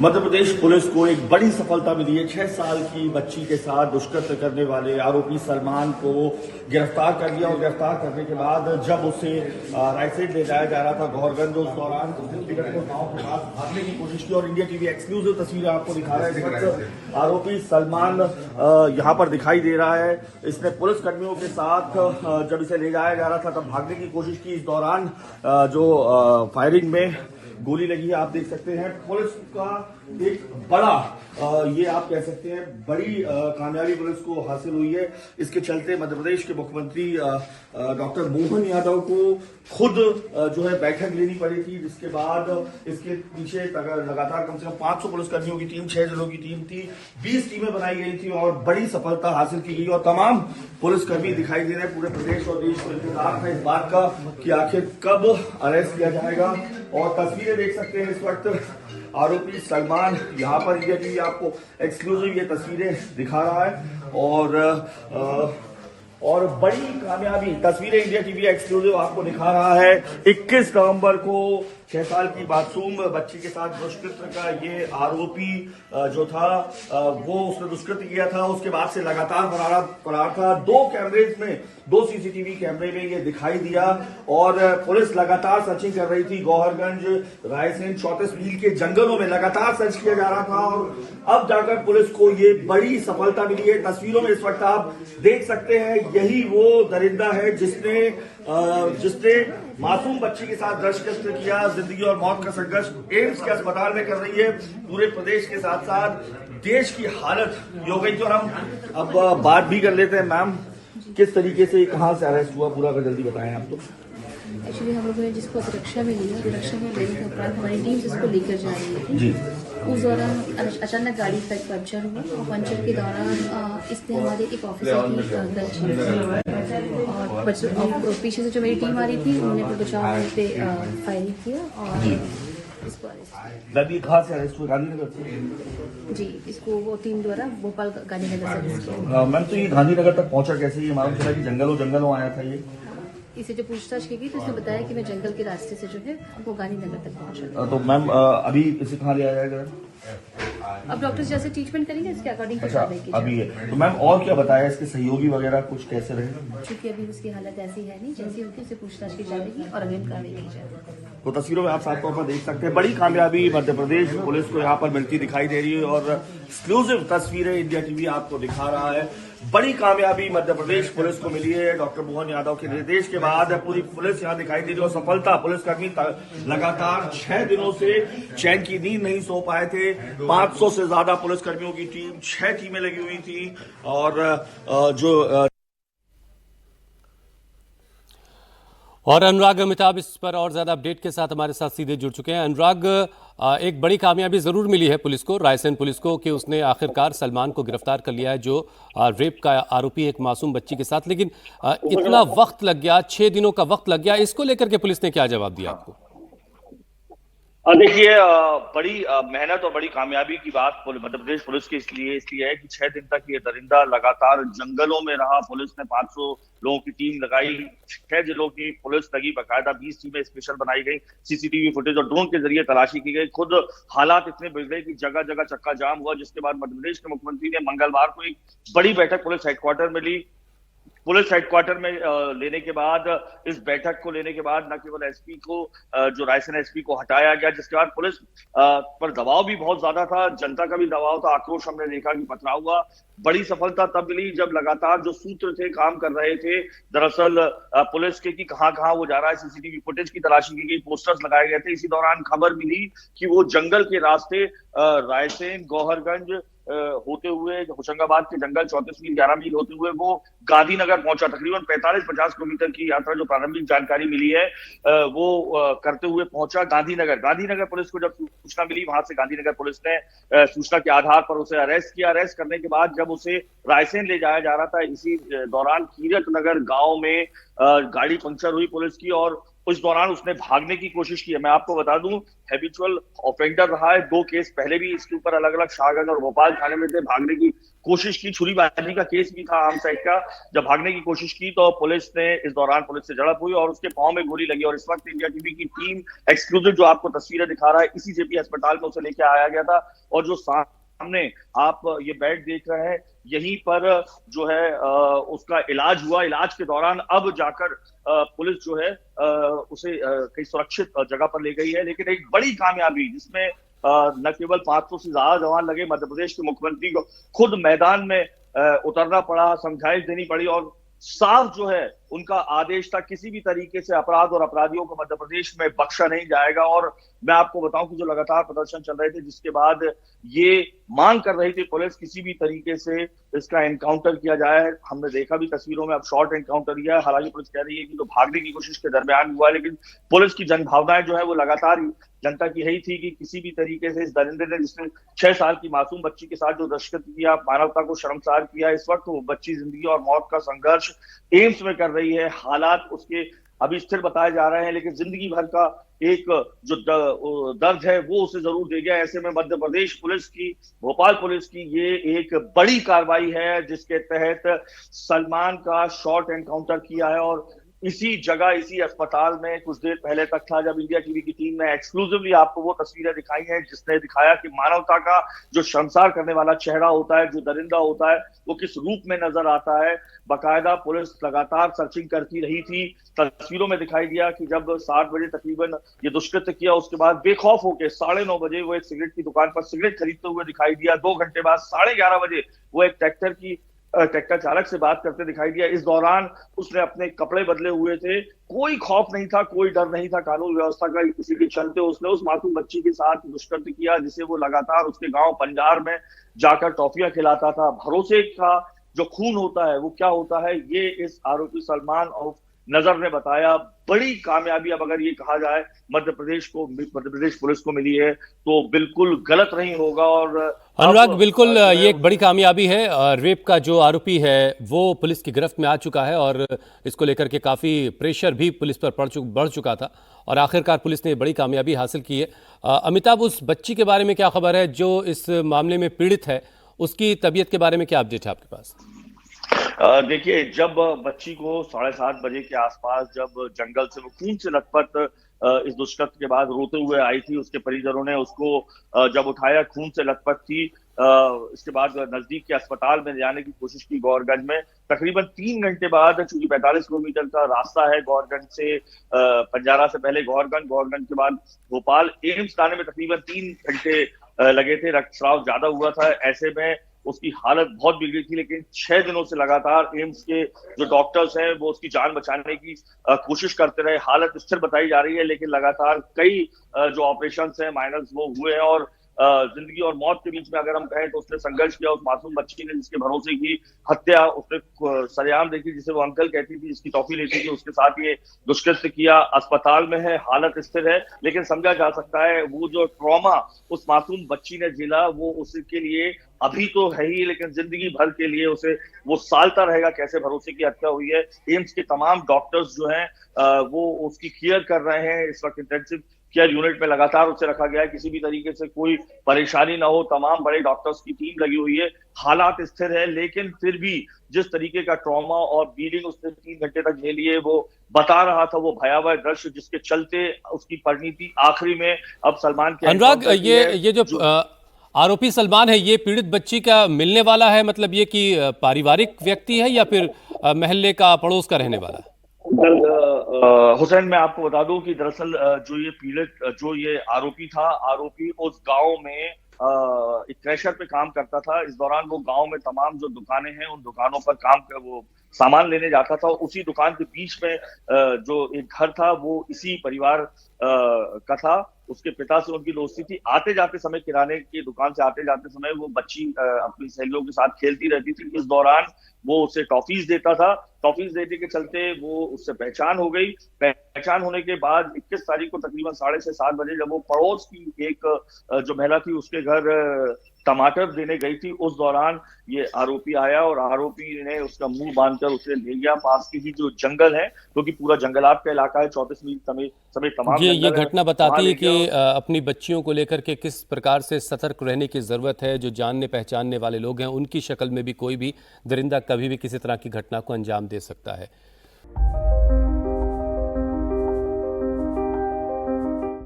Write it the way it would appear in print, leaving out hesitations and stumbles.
Madhya Pradesh police को एक बड़ी सफलता मिली है। 6 साल की बच्ची के साथ दुष्कृत्य करने वाले आरोपी सलमान को गिरफ्तार कर लिया और गिरफ्तार करने के बाद जब उसे रायसेन ले जाया जा रहा था गौहरगंज, उस दौरान गांव के पास भागने की कोशिश की। और इंडिया टीवी एक्सक्लूसिव तस्वीरें आपको दिखा रहे हैं। आरोपी सलमान यहाँ पर दिखाई दे रहा है। इसने पुलिस कर्मियों के साथ जब इसे ले जाया जा रहा था तब भागने की कोशिश की। इस दौरान जो फायरिंग में गोली लगी है, आप देख सकते हैं। पुलिस का एक बड़ा ये आप कह सकते हैं बड़ी कामयाबी पुलिस को हासिल हुई है। इसके चलते मध्य प्रदेश के मुख्यमंत्री डॉक्टर मोहन यादव को खुद जो है बैठक लेनी पड़ी थी, जिसके बाद इसके पीछे लगातार कम से कम 500 पुलिसकर्मियों की टीम, 6 जिलों की टीम थी, 20 टीमें बनाई गई थी और बड़ी सफलता हासिल की गई। और तमाम पुलिसकर्मी दिखाई दे रहे हैं। पूरे प्रदेश और देश को इंतजार है इस बात का कि आखिर कब अरेस्ट किया जाएगा। और तस्वीरें देख सकते हैं इस वक्त आरोपी सलमान यहाँ पर इंडिया टीवी आपको एक्सक्लूसिव ये तस्वीरें दिखा रहा है। और बड़ी कामयाबी तस्वीरें इंडिया टीवी एक्सक्लूसिव आपको दिखा रहा है। 21 नवंबर को 6 साल की मासूम बच्ची के साथ दुष्कृत्य का ये आरोपी जो था वो उसने दुष्कृत्य किया था। उसके बाद से लगातार फरार था। 2 कैमरेज में, 2 सीसीटीवी कैमरे में ये दिखाई दिया और पुलिस लगातार सर्चिंग कर रही थी। गौहरगंज, रायसेन, 34 मील के जंगलों में लगातार सर्च किया जा रहा था और अब जाकर पुलिस को ये बड़ी सफलता मिली है। तस्वीरों में इस वक्त आप देख सकते हैं, यही वो दरिंदा है जिसने मासूम बच्ची के साथ दुष्कृत्य किया। जिंदगी और मौत का संघर्ष एम्स के अस्पताल में कर रही है पूरे प्रदेश के साथ साथ देश की हालत ये हो गई। तो हम अब बात भी कर लेते हैं। मैम, किस तरीके से कहां से अरेस्ट हुआ, पूरा का जल्दी बताएं आप। तो एक्चुअली हम लोगों ने जिसको रिक्शा में लिया, रिक्शा में लेने के उपरांत हमारी टीम जिसको लेकर जा रही थी जी, उस दौरान अचानक गाड़ी का पंचर हुआ और पंचर के दौरान इसने हमारे एक ऑफिसर की गन छीन ली और पीछे से जो मेरी टीम आ रही थी उन्होंने फिर बचाव पे फायरिंग किया और इसको कहाँ से अरेस्ट हुआ? गांधीनगर से जी, इसको वो टीम द्वारा भोपाल गांधीनगर से अरेस्ट किया। मैम, तो ये गांधीनगर तक पहुंचा कैसे? ये मालूम चला कि जंगलों आया था ये। इसे जो पूछताछ की गई तो उसने बताया कि मैं जंगल के रास्ते से जो है वो गांधीनगर तक पहुंचा। तो मैम अभी इसे कहाँ लिया जाएगा? अब डॉक्टर जैसे ट्रीटमेंट करेंगे इसके अकॉर्डिंग अभी है। तो मैम और क्या बताया इसके सहयोगी वगैरह कुछ कैसे रहे? क्योंकि अभी उसकी हालत ऐसी है नहीं, जैसी होगी उससे पूछताछ की जाएगी और अग्रिम कार्रवाई की जाएगी। तो तस्वीरों में आप साफ तौर पर देख सकते हैं बड़ी कामयाबी मध्य प्रदेश पुलिस को यहाँ पर मिलती दिखाई दे रही है और एक्सक्लूसिव तस्वीरें इंडिया टीवी आपको दिखा रहा है। बड़ी कामयाबी मध्य प्रदेश पुलिस को मिली है। डॉक्टर मोहन यादव के निर्देश के बाद पूरी पुलिस यहाँ दिखाई दे रही है और सफलता। पुलिसकर्मी लगातार 6 दिनों से चैन की नींद नहीं सो पाए थे। 500 से ज्यादा पुलिसकर्मियों की टीम, 6 टीमें लगी हुई थी और अनुराग अमिताभ इस पर और ज्यादा अपडेट के साथ हमारे साथ सीधे जुड़ चुके हैं। अनुराग, एक बड़ी कामयाबी जरूर मिली है पुलिस को, रायसेन पुलिस को, कि उसने आखिरकार सलमान को गिरफ्तार कर लिया है जो रेप का आरोपी है एक मासूम बच्ची के साथ। लेकिन इतना वक्त लग गया, 6 दिनों का वक्त लग गया, इसको लेकर के पुलिस ने क्या जवाब दिया आपको? देखिए, बड़ी मेहनत और बड़ी कामयाबी की बात मध्य प्रदेश पुलिस की इसलिए है कि 6 दिन तक ये दरिंदा लगातार जंगलों में रहा। पुलिस ने 500 लोगों की टीम लगाई, 6 जिलों की पुलिस लगी, बाकायदा 20 टीमें स्पेशल बनाई गई, सीसीटीवी फुटेज और ड्रोन के जरिए तलाशी की गई। खुद हालात इतने बिगड़े कि जगह जगह चक्का जाम हुआ, जिसके बाद मध्य प्रदेश के मुख्यमंत्री ने मंगलवार को एक बड़ी बैठक पुलिस हेडक्वार्टर में ली। पुलिस हेडक्वार्टर में लेने के बाद, इस बैठक को लेने के बाद न केवल एसपी को, जो रायसेन एसपी को हटाया गया, जिसके बाद पुलिस पर दबाव भी बहुत ज्यादा था, जनता का भी दबाव था, आक्रोश हमने देखा कि पथराव हुआ। बड़ी सफलता तब मिली जब लगातार जो सूत्र थे काम कर रहे थे दरअसल पुलिस के, कि कहां वो जा रहा है, सीसीटीवी फुटेज की तलाशी की गई, पोस्टर्स लगाए गए थे। इसी दौरान खबर मिली कि वो जंगल के रास्ते रायसेन, गौहरगंज होते हुए, होशंगाबाद के जंगल 34 मील 11 मील होते हुए वो गांधीनगर पहुंचा। तकरीबन 45-50 किलोमीटर की यात्रा, जो प्रारंभिक जानकारी मिली है, वो करते हुए पहुंचा गांधीनगर पुलिस को जब सूचना मिली, वहां से गांधीनगर पुलिस ने सूचना के आधार पर उसे अरेस्ट किया। अरेस्ट करने के बाद जब उसे रायसेन ले जाया जा रहा था, इसी दौरान कीरत नगर गांव में गाड़ी पंक्चर हुई पुलिस की और उस दौरान उसने भागने की कोशिश की है। मैं आपको बता दूं, हैबिचुअल ऑफेंडर रहा है, 2 केस पहले भी इसके ऊपर अलग अलग शाहगंज और भोपाल थाने में थे। भागने की कोशिश की, छुरीबाजी का केस भी था आर्म साइड का। जब भागने की कोशिश की तो पुलिस ने, इस दौरान पुलिस से झड़प हुई और उसके पांव में गोली लगी। और इस वक्त इंडिया टीवी की टीम एक्सक्लूसिव जो आपको तस्वीरें दिखा रहा है, इसी जेपी अस्पताल में उसे लेके आया गया था। और जो सामने आप ये बेड देख रहे हैं, यहीं पर जो है उसका इलाज हुआ। इलाज के दौरान अब जाकर पुलिस जो है उसे कई सुरक्षित जगह पर ले गई है। लेकिन एक बड़ी कामयाबी जिसमें न केवल 500 से ज्यादा जवान लगे, मध्य प्रदेश के मुख्यमंत्री को खुद मैदान में उतरना पड़ा, समझाइश देनी पड़ी और साफ जो है उनका आदेश था, किसी भी तरीके से अपराध और अपराधियों को मध्य प्रदेश में बख्शा नहीं जाएगा। और मैं आपको बताऊं कि जो लगातार प्रदर्शन चल रहे थे, जिसके बाद ये मांग कर रही थी पुलिस किसी भी तरीके से इसका एनकाउंटर किया जाए। हमने देखा भी तस्वीरों में, अब शॉर्ट एनकाउंटर किया है। हालांकि पुलिस कह रही है कि तो भागने की कोशिश के दरमियान हुआ, लेकिन पुलिस की जनभावनाएं जो है वो लगातार जनता की यही थी कि किसी भी तरीके से इस दरिंदे ने, जिसने 6 साल की मासूम बच्ची के साथ जो दहशत किया, मानवता को शर्मसार किया, इस वक्त वो बच्ची जिंदगी और मौत का संघर्ष एम्स में कर रही है। हालात उसके अभी स्थिर बताए जा रहे हैं, लेकिन जिंदगी भर का एक जो दर्द है वो उसे जरूर दे गया। ऐसे में मध्य प्रदेश पुलिस की, भोपाल पुलिस की ये एक बड़ी कार्रवाई है, जिसके तहत सलमान का शॉर्ट एनकाउंटर किया है। और इसी जगह, इसी अस्पताल में कुछ देर पहले तक था जब इंडिया टीवी की टीम ने एक्सक्लूसिवली आपको वो तस्वीरें दिखाई हैं, जिसने दिखाया कि मानवता का जो शर्मसार करने वाला चेहरा होता है, जो दरिंदा होता है, वो किस रूप में नजर आता है। बाकायदा पुलिस लगातार सर्चिंग करती रही थी। तस्वीरों में दिखाई दिया कि जब 7 बजे तकरीबन ये दुष्कृत्य किया, उसके बाद बेखौफ होकर 9:30 बजे वो एक सिगरेट की दुकान पर सिगरेट खरीदते हुए दिखाई दिया। 2 घंटे बाद 11:30 बजे वो एक ट्रैक्टर चालक से बात करते दिखाई दिया। इस दौरान उसने अपने कपड़े बदले हुए थे, कोई खौफ नहीं था, कोई डर नहीं था कानून व्यवस्था का। किसी के चलते उसने उस मासूम बच्ची के साथ दुष्कृत्य किया, जिसे वो लगातार उसके गांव पंजार में जाकर टॉफियां खिलाता था। भरोसे का जो खून होता है वो क्या होता है, ये इस आरोपी सलमान और नजर ने बताया। बड़ी कामयाबी अब अगर ये कहा जाए मध्य प्रदेश पुलिस को मिली है तो बिल्कुल गलत नहीं होगा। और अनुराग, बिल्कुल ये एक बड़ी कामयाबी है। रेप का जो आरोपी है वो पुलिस की गिरफ्त में आ चुका है और इसको लेकर के काफ़ी प्रेशर भी पुलिस पर बढ़ चुका था और आखिरकार पुलिस ने बड़ी कामयाबी हासिल की है। अमिताभ, उस बच्ची के बारे में क्या खबर है जो इस मामले में पीड़ित है? उसकी तबीयत के बारे में क्या अपडेट है आपके पास? देखिए, जब बच्ची को 7:30 बजे के आसपास जब जंगल से वो खून से लथपथ इस दुष्कृत्य के बाद रोते हुए आई थी, उसके परिजनों ने उसको जब उठाया, खून से लथपथ थी। इसके बाद नजदीक के अस्पताल में ले जाने की कोशिश की गौरगंज में। तकरीबन 3 घंटे बाद, चूंकि 45 किलोमीटर का रास्ता है गौरगंज से, पंजारा से पहले गौरगंज के बाद भोपाल, एम्स लाने में तकरीबन 3 घंटे लगे थे। रक्तस्राव ज्यादा हुआ था, ऐसे में उसकी हालत बहुत बिगड़ी थी। लेकिन 6 दिनों से लगातार एम्स के जो डॉक्टर्स हैं वो उसकी जान बचाने की कोशिश करते रहे। हालत स्थिर बताई जा रही है, लेकिन लगातार कई जो ऑपरेशंस हैं माइनर्स वो हुए हैं। और जिंदगी और मौत के बीच में अगर हम कहें तो उसने संघर्ष किया। उस मासूम बच्ची ने जिसके भरोसे की हत्या उसने सरेआम देखी, जिसे वो अंकल कहती थी, जिसकी टॉफी लेती थी, उसके साथ ये दुष्कृत्य किया। अस्पताल में है, हालत स्थिर है, लेकिन समझा जा सकता है वो जो ट्रॉमा उस मासूम बच्ची ने झेला वो उसके लिए अभी तो है ही, लेकिन जिंदगी भर के लिए उसे वो सालता रहेगा कैसे भरोसे की हत्या हुई है। एम्स के तमाम डॉक्टर्स जो हैं वो उसकी केयर कर रहे हैं। इस वक्त इंटेंसिव केयर यूनिट में लगातार उसे रखा गया है, किसी भी तरीके से कोई परेशानी ना हो। तमाम बड़े डॉक्टर्स की टीम लगी हुई है। हालात स्थिर है, लेकिन फिर भी जिस तरीके का ट्रॉमा और ब्लीडिंग उसने 3 घंटे तक झेली है, वो बता रहा था, वो भयावह दृश्य जिसके चलते उसकी परिणति आखिरी में अब सलमान के। अनुराग, ये जो आरोपी सलमान है, ये पीड़ित बच्ची का मिलने वाला है? मतलब ये कि पारिवारिक व्यक्ति है या फिर महल्ले का, पड़ोस का रहने वाला है? हुसैन, मैं आपको बता दूं कि दरअसल जो ये आरोपी था, आरोपी उस गांव में एक क्रैशर पे काम करता था। इस दौरान वो गांव में तमाम जो दुकानें हैं उन दुकानों पर वो सामान लेने जाता था। उसी दुकान के बीच में जो एक घर था वो इसी परिवार का था। उसके पिता से उनकी दोस्ती थी। आते जाते समय, किराने की दुकान से आते जाते समय वो बच्ची अपनी सहेलियों के साथ खेलती रहती थी। इस दौरान वो उसे टॉफीज देता था। टॉफीज देने के चलते वो उससे पहचान हो गई। पहचान होने के बाद 21 तारीख को तकरीबन 6:30 7 बजे जब वो पड़ोस की एक जो महिला थी उसके घर टमाटर देने गई थी, उस दौरान ये आरोपी आया और आरोपी ने उसका मुंह बांधकर उसे ले गया पास की ही जो जंगल है, क्योंकि पूरा जंगलात का इलाका है, 34 मील समेत तमाम ये जंगल है, घटना वहां बताती है ले कि गया। अपनी बच्चियों को लेकर के किस प्रकार से सतर्क रहने की ज़रूरत है। जो जानने पहचानने वाले लोग हैं उनकी शक्ल में भी कोई भी दरिंदा कभी भी किसी तरह की घटना को अंजाम दे सकता है।